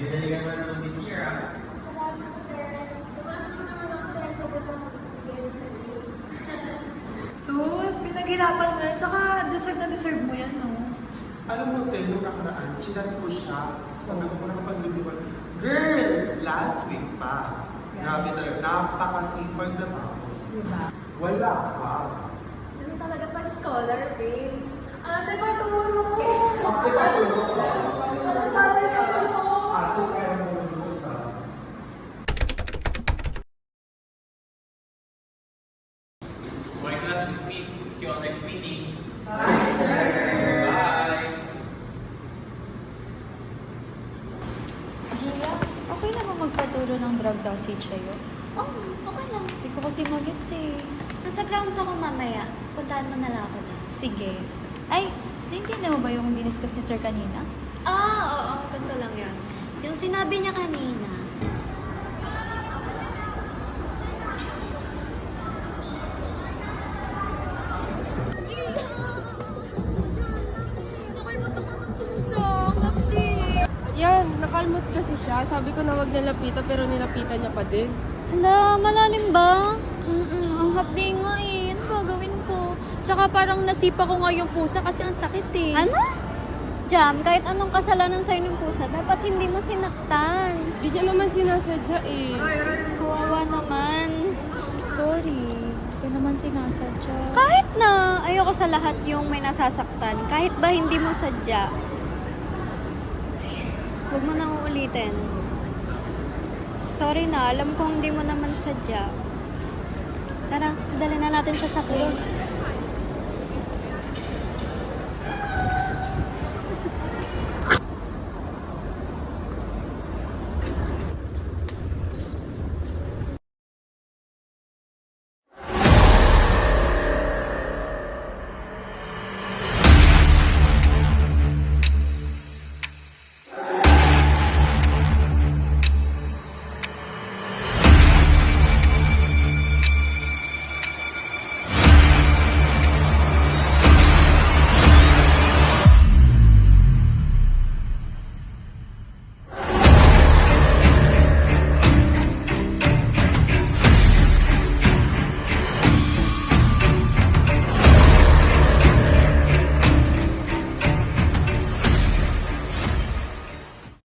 Ginaligan mo naman this year, ah. Salamat, sir. Tumasok mo naman ako dahil sa ibang magbibigay sa grades. Sus, pinaghirapan mo yan. Tsaka na deserve mo yan, no? Alam mo, te, nung nakaraan, chinat ko siya. Sabi ko, kung nakapag-review girl, last week pa. Grabe talaga, napakasipag na tao. Diba? Wala ka. Ano talaga pag scholar, babe? Ate, matulog! Ate, patulog ka. Ano sana yun mo? Ate, kaya mo nandun sa... My class dismissed. See you on next meeting. Bye, sir! Bye! Gia, okay na ba magpaturo ng drug dosage sa'yo? Oh, okay lang. Hindi ko kasi magets eh. Nasa grounds ako mamaya. Puntahan mo na lang ako doon. Sige. Ay, naintindihan mo ba yung diniscuss ni Sir kanina? Oo, ganito lang yun. Yung sinabi niya kanina, Yan, nakalmot kasi siya. Sabi ko na wag nilapitan pero nilapitan niya pa din. Hala, malalim ba? Ang hapdi nga eh. Ano gagawin ko? Tsaka parang nasipa ko nga yung pusa kasi ang sakit eh. ano? Jam, kahit anong kasalanan sa'yo ng pusa, dapat hindi mo sinaktan. Di niya naman sinasadya eh. Kawawa naman. Sorry. Hindi ko naman sinasadya. Kahit na, ayoko sa lahat yung may nasasaktan. Kahit ba hindi mo sadya. Sige, huwag mo nang uulitin. Sorry na, alam kong hindi mo naman sadya. Tara, dali na natin siya sa clinic.